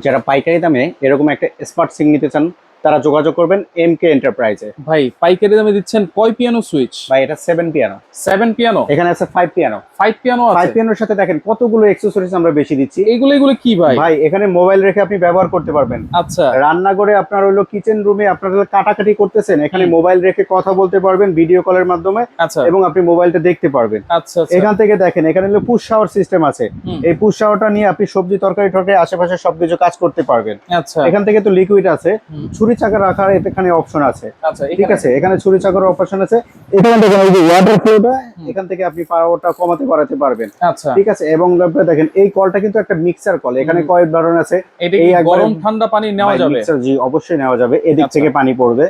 যারা পাইকারি দামে এরকম একটা স্মার্ট সিঙ্ক নিতে চান তারা যোগাযোগ করবেন এমকে এন্টারপ্রাইজে। ভাই পাইকারি দামে দিচ্ছেন কয় পিয়ানো সুইচ? ভাই এটা 7 পিয়ানো। 7 পিয়ানো, এখানে আছে 5 পিয়ানো। 5 পিয়ানো 5 আছে। পিয়ানোর সাথে দেখেন কতগুলো অ্যাকসেসরিজ আমরা বেশি দিচ্ছি। এগুলো কি ভাই? ভাই এখানে মোবাইল রেখে আপনি ব্যবহার করতে পারবেন। আচ্ছা রান্নাঘরে আপনার হলো কিচেন রুমে আপনার হলো কাটাকাটি করতেছেন, এখানে মোবাইল রেখে কথা বলতে পারবেন ভিডিও কলের মাধ্যমে আচ্ছা এবং আপনি মোবাইলটা দেখতে পারবেন। আচ্ছা আচ্ছা। এখান থেকে দেখেন এখানে হলো পুশ শাওয়ার সিস্টেম আছে। এই পুশ শাওয়ারটা নিয়ে আপনি সবজি তরকারি টরকারি আশেপাশে সবকিছু কাজ করতে পারবেন। আচ্ছা এখান থেকে তো লিকুইড আছে, ছুরি চাকা রাখার এখানে অপশন আছে। আচ্ছা ঠিক আছে, এখানে ছুরি চাকার অপশন আছে। এখানে দেখেন এই যে ওয়াটার ফ্লোটা, এখান থেকে আপনি পাওয়ারটা কমাতে বাড়াতে পারবেন। আচ্ছা ঠিক আছে, এবং আপনারা দেখেন এই কলটা কিন্তু একটা মিক্সার কল, এখানে কয়েক ধরনের আছে। এটা কি গরম ঠান্ডা পানি নেওয়া যাবে? মিক্সার, জি অবশ্যই নেওয়া যাবে। এদিক থেকে পানি পড়বে,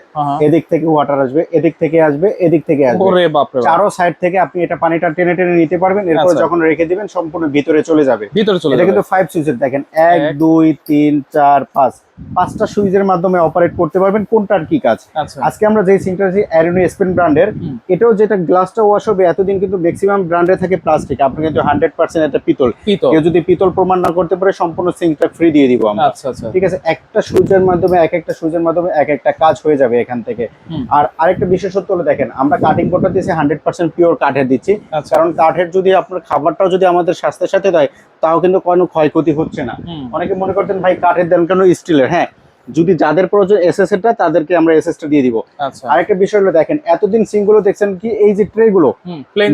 এদিক থেকে ওয়াটার আসবে, এদিক থেকে আসবে, এদিক থেকে আসবে। ওরে বাপ রে বাপ। চারো সাইড থেকে আপনি এটা পানিটা টেনে টেনে নিতে পারবেন। এরপর যখন রেখে দিবেন সম্পূর্ণ ভিতরে চলে যাবে। এটা কিন্তু 5 সুইচের, দেখেন 1 2 3 4 5 5টা সুইচের মাধ্যমে অপারেট করতে পারবেন কোনটার কি কাজ। আজকে আমরা যে সিঙ্কটা আছে অ্যারোনো স্পেন ব্র্যান্ডের, এটাও যেটা গ্লাসটা ওয়াশ হবে, এতদিন কিন্তু ম্যাক্সিমাম ব্র্যান্ডে থাকে প্লাস্টিক, আপনি কিন্তু 100% এটা পিতল। কেউ যদি পিতল প্রমাণ না করতে পারে সম্পূর্ণ সিঙ্কটা ফ্রি দিয়ে দিব আমরা। ঠিক আছে, একটা সুইচের মাধ্যমে এক একটা কাজ হয়ে যাবে এখান থেকে। আর আরেকটা বিশেষত্ব হলো দেখেন আমরা কাটিং বোর্ডটা দিয়েছি 100% পিওর কাঠের দিচ্ছি, কারণ কাঠের যদি আপনার খাবারটাও যদি আমাদের স্বাস্থ্যের সাথে দেয় তাও কিন্তু কোনো ক্ষয়ক্ষতি হচ্ছে না। অনেকে মনে করতেন ভাই কাঠের দেন কেন, স্টিলের। হ্যাঁ, যদি যাদের প্রয়োজন এসএসটা তাদেরকে আমরা এসএসটা দিয়ে দিব। আরেকটা বিষয় হলো দেখেন এতদিন সিঙ্কগুলো দেখছেন কি এই যে ট্রে গুলো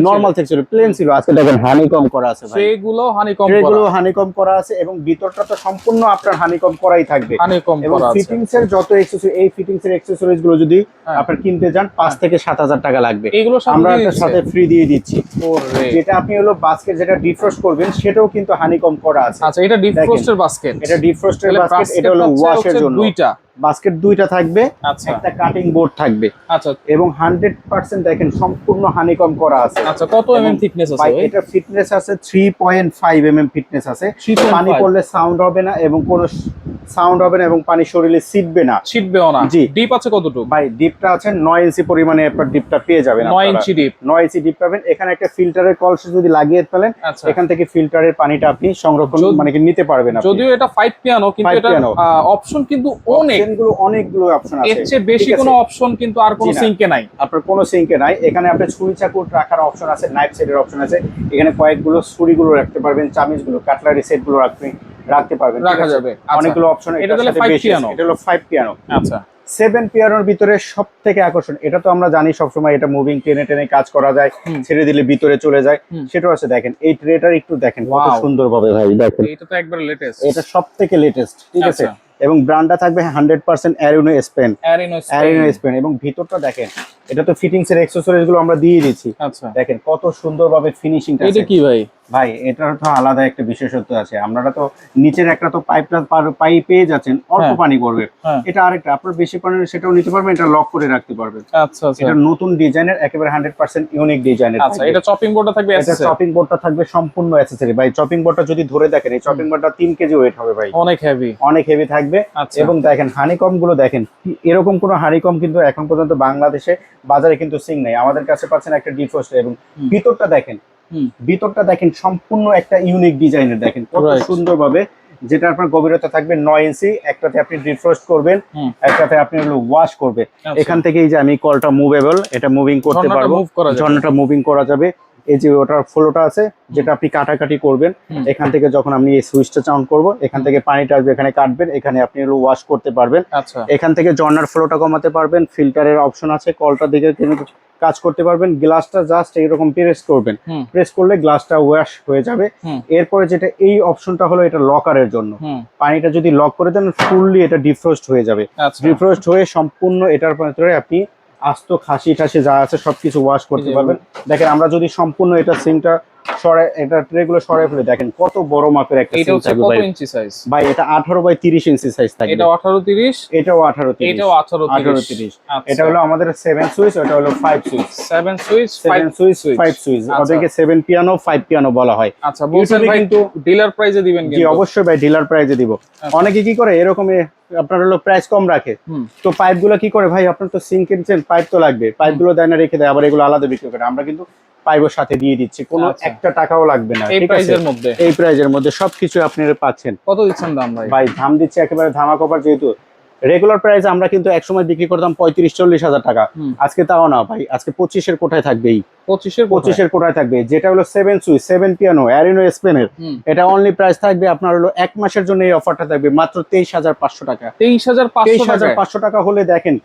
নরমাল ছিল, প্লেন ছিল, আজকে দেখেন হানিকম করা আছে ভাই। ট্রেগুলো হানিকম করা আছে এবং ভিতরটা তো সম্পূর্ণ আপনার হানিকম করাই থাকবে। এবং ফিটিংস এর যত অ্যাকসেসরি, এই ফিটিংস এর অ্যাকসেসরিজ গুলো যদি আপনার কিনতে যান 5 থেকে 7,000 টাকা লাগবে, এগুলো আমরা এর সাথে ফ্রি দিয়ে দিচ্ছি। যেটা আপনি হলো বাস্কেট যেটা ডিফ্রস্ট করবেন সেটাও কিন্তু হানিকম করা আছে। আচ্ছা, এটা ডিফ্রস্টের বাস্কেট। এটা ডিফ্রস্টের বাস্কেট, এটা হলো ওয়াশের জন্য। বাস্কেট দুইটা থাকবে, একটা কাটিং বোর্ড থাকবে। আচ্ছা, এবং 100% দেখেন সম্পূর্ণ হানিকম করা আছে। আচ্ছা, কত এমএম থিকনেস আছে ভাই? এটা ফিটনেস আছে 3.5 mm ফিটনেস আছে। পানি পড়লে সাউন্ড হবে না এবং কোনো সাউন্ড হবে না এবং পানি শরীরে ছিটবেও না। জি, ডিপ আছে কতটুকু ভাই? ডিপটা আছে 9 ইঞ্চি পরিমাণে আপনার ডিপটা পেয়ে যাবেন। 9 ইঞ্চি ডিপ, 9 ইঞ্চি ডিপ পাবেন। এখানে একটা ফিল্টারের কলস যদি লাগিয়ে ফেলেন, এখান থেকে ফিল্টারের পানিটা আপনি সংরক্ষণ মানে কি নিতে পারবেন। যদিও এটা 5 পিয়ানো, কিন্তু এটা অপশন কিন্তু অনেকগুলো অপশন আছে। এর চেয়ে বেশি কোনো অপশন কিন্তু আর কোনো সিঙ্কে নাই। আপনার কোনো সিঙ্কে নাই। এখানে আপনি ছুরি চাকু রাখার অপশন আছে, নাইফ সেটের অপশন আছে। এখানে কয়েকগুলো ছুরিগুলো রাখতে পারবেন, চামিচগুলো, কাটলারি সেটগুলো রাখতে পারবেন, রাখা যাবে। অনেকগুলো অপশন। এটা হলো 5 পিয়ানো। এটা হলো 5 পিয়ানো। আচ্ছা, 7 পিয়ানোর ভিতরে সবথেকে আকর্ষণ, এটা তো আমরা জানি সবসময় এটা মুভিং টেনে টেনে কাজ করা যায়, ছেড়ে দিলে ভিতরে চলে যায়, সেটাও আছে। দেখেন এই ট্রেটার একটু দেখেন কত সুন্দর ভাবে ভাই, দেখেন এটা তো একবার লেটেস্ট, এটা সবথেকে লেটেস্ট। ঠিক আছে, এবং ব্র্যান্ডটা থাকবে 100% অ্যারোনো স্পেন। এবং ভিতরটা দেখেন, এটা তো ফিটিংস এর অ্যাকসেসরিজ গুলো আমরা দিয়ে দিচ্ছি। আচ্ছা, দেখেন কত সুন্দরভাবে ফিনিশিংটা আছে। এটা কি ভাই? ভাই এটার তো আলাদা একটা বিশেষত্ব আছে। আপনারা তো নিচের একটা তো পাইপ পেয়ে যাচ্ছেন, অল্প পানি পড়বে। এটা আরেকটা আপনার বেশি পানি সেটাও নিতে পারবেন, এটা লক করে রাখতে পারবেন। আচ্ছা আচ্ছা, এটা নতুন ডিজাইনের, একেবারে 100% ইউনিক ডিজাইনের। আচ্ছা, এটা চপিং বোর্ডটা থাকবে, এটা চপিং বোর্ডটা থাকবে সম্পূর্ণ অ্যাকসেসরি। ভাই চপিং বোর্ডটা যদি ধরে দেখেন, এই চপিং বোর্ডটা 3 কেজি ওয়েট হবে ভাই, অনেক হেভি থাকবে। এবং দেখেন হানিকম গুলো দেখেন, এরকম কোনো হানিকম কিন্তু এখন পর্যন্ত বাংলাদেশে বাজারে কিন্তু সিং নাই। আমাদের কাছে পাচ্ছেন একটা ডিফ্রস্ট। এবং ভিতরটা দেখেন সম্পূর্ণ একটা ইউনিক ডিজাইনের। দেখেন কত সুন্দর ভাবে, যেটা আপনার গভীরতা থাকবে 9 ইঞ্চি। একটাতে আপনি ডিফ্রস্ট করবেন, একটাতে আপনি হলো ওয়াশ করবে। এখান থেকে এই যে আমি কলটা মুভেবল, এটা মুভিং করতে পারবো, ঝর্ণাটা মুভিং করা যাবে। এই যে ওটার ফ্লোটা আছে, যেটা আপনি কাটাকাটি করবেন, এখান থেকে যখন আপনি এই সুইচটা অন করবো, এখান থেকে পানিটা আসবে, এখানে কাটবেন, এখানে আপনি হলো ওয়াশ করতে পারবেন। এখান থেকে ঝর্ণার ফ্লোটা কমাতে পারবেন, ফিল্টারের অপশন আছে, কলটা দিকে কাজ করতে পারবেন। গ্লাসটা জাস্ট এইরকম প্রেস করবেন, প্রেস করলে গ্লাসটা ওয়াশ হয়ে যাবে। এরপরে যেটা এই অপশনটা হলো, এটা লকারের জন্য। পানিটা যদি লক করে দেন ফুললি এটা ডিফ্রস্ট হয়ে যাবে। ডিফ্রস্ট হয়ে সম্পূর্ণ এটার ভিতরে আপনি আস্ত খাসি যা আছে সবকিছু ওয়াশ করতে পারবেন। দেখেন আমরা যদি সম্পূর্ণ এটা সিঙ্কটা সরাই, এটা ট্রেগুলো সরাই ফেলে, দেখেন কত বড় মাপের একটা সিঙ্ক থাকবে ভাই। কত ইঞ্চি সাইজ ভাই? এটা 18/30 ইঞ্চি সাইজ থাকবে। এটা 18/30, এটাও 18/30। এটা হলো আমাদের 7 সুইচ, এটা হলো 5 সুইচ। 7 switch 5 switch. ওদেরকে 7 পিয়ানো 5 পিয়ানো বলা হয়। আচ্ছা, বলছেন ভাই কিন্তু ডিলার প্রাইসে দিবেন কিন্তু? জি অবশ্যই ভাই, ডিলার প্রাইসে দিব। অনেকে কি করে এরকম আপনার হলো প্রাইস কম রাখে, তো পাইপগুলো কি করে ভাই, আপনার তো সিঙ্ক কিনছেন, পাইপ তো লাগবে, পাইপগুলো দেয় না, রেখে দেয়, আবার এগুলো আলাদা বিক্রি করে। আমরা কিন্তু পাইপের সাথে দিয়ে দিচ্ছি, কোনো আচ্ছা। একটা টাকাও লাগবে না। এই ঠিক আছে, প্রাইজের মধ্যে এই প্রাইজের মধ্যে সবকিছু আপনি পাচ্ছেন। কত দিচ্ছেন দাম ভাই? ভাই দাম দিচ্ছি একেবারে ধামাক অফার, যেহেতু রেগুলার প্রাইস আমরা কিন্তু একসময় বিক্রি করতাম 35-40 হাজার টাকা, আজকে তাও না ভাই, আজকে 25-এর কোঠায় থাকবে, এই 25-এর কোঠায় থাকবে। যেটা হলো 7 সুইচ 7 পিয়ানো অ্যারিনো স্পেনের, এটা অনলি প্রাইস থাকবে আপনার হলো 1 মাসের জন্য, এই অফারটা থাকবে মাত্র 23,500 টাকা। 23,500 টাকা হলে দেখেন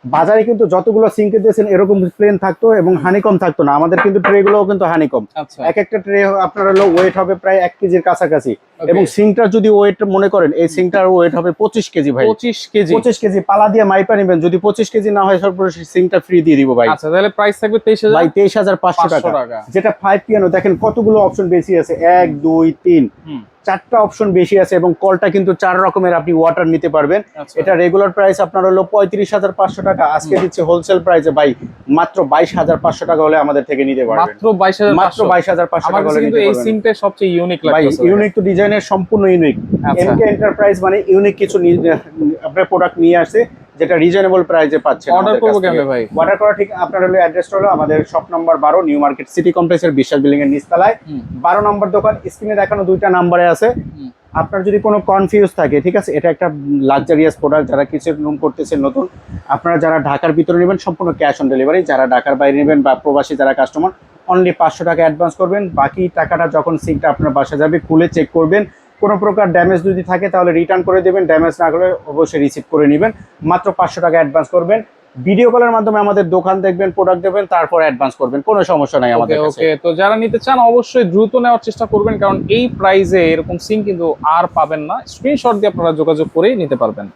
বাজারে কিন্তু যতগুলো সিঙ্কে দিয়েছেন এরকম প্লেন থাকতো এবং হানিকম থাকতো না, আমাদের কিন্তু ট্রে গুলোও কিন্তু হানিকম। আচ্ছা, এক একটা ট্রে আপনার হলো ওয়েট হবে প্রায় 1 কেজির কাছাকাছি, এবং সিঙ্কটার যদি ওয়েট মনে করেন, এই সিঙ্কটার ওয়েট হবে 25 কেজি ভাই। 25 কেজি পালা দিয়ে মাইপা নেবেন, যদি 25 কেজি না হয় সর্বশেষ সিঙ্কটা ফ্রি দিয়ে দিব ভাই। আচ্ছা, তাহলে প্রাইস থাকবে 23,000 ভাই 23,500 টাকা। যেটা 5 পিয়ানো দেখেন কতগুলো অপশন বেশি আছে, 1 2 3 4টা অপশন বেশি আছে, এবং কলটা কিন্তু 4 রকমের আপনি ওয়াটার নিতে পারবেন। এটা রেগুলার প্রাইস আপনার হলো 35,500 টাকা, আজকে দিচ্ছে হোলসেল প্রাইসে ভাই মাত্র 22,500 টাকা হলে আমাদের থেকে নিতে পারবেন। মাত্র 22,500 টাকা হলে কিন্তু নিতে এই পারবেন। সিমটা সবচেয়ে ইউনিক ভাই লাগছে ইউনিক তো, ডিজাইনের সম্পূর্ণ ইউনিক। এমকে এন্টারপ্রাইজ মানে ইউনিক কিছু আপনার প্রোডাক্ট নিয়ে আসে, যেটা রিজনেবল প্রাইসে পাচ্ছেন। অর্ডার করব কেমনে ভাই? অর্ডার করা ঠিক আপনার হলো অ্যাড্রেসটা হলো আমাদের shop number 12 new market city কমপ্লেক্সের বিশ্বাস বিল্ডিং এর নিচতলায় 12 নম্বর দোকান। স্ক্রিনে দেখানো 2টা নাম্বারে আছে। আপনার যদি কোনো কনফিউজ থাকে, ঠিক আছে, এটা একটা লাক্সারিয়াস প্রোডাক্ট, যারা কিচেন রুম করতেছেন নতুন, আপনারা যারা ঢাকার ভিতরে নেবেন সম্পূর্ণ ক্যাশ অন ডেলিভারি, যারা ঢাকার বাইরে নেবেন বা প্রবাসী যারা কাস্টমার অনলি 500 টাকা অ্যাডভান্স করবেন, বাকি টাকাটা যখন সিঙ্কটা আপনার বাসা যাবে খুলে চেক করবেন, কোনো প্রকার ড্যামেজ যদি থাকে তাহলে রিটার্ন করে দেবেন, ড্যামেজ না হলে অবশ্যই রিসিভ করে নেবেন। মাত্র 500 টাকা অ্যাডভান্স করবেন, ভিডিও কলের মাধ্যমে আমাদের দোকান দেখবেন, প্রোডাক্ট দেবেন, তারপর অ্যাডভান্স করবেন, কোনো সমস্যা নাই আমাদের কাছে। ওকে, তো যারা নিতে চান অবশ্যই দ্রুত নেওয়ার চেষ্টা করবেন, কারণ এই প্রাইসে এরকম সিঙ্ক কিন্তু আর পাবেন না। স্ক্রিনশট দিয়ে আপনারা যোগাযোগ করেই নিতে পারবেন।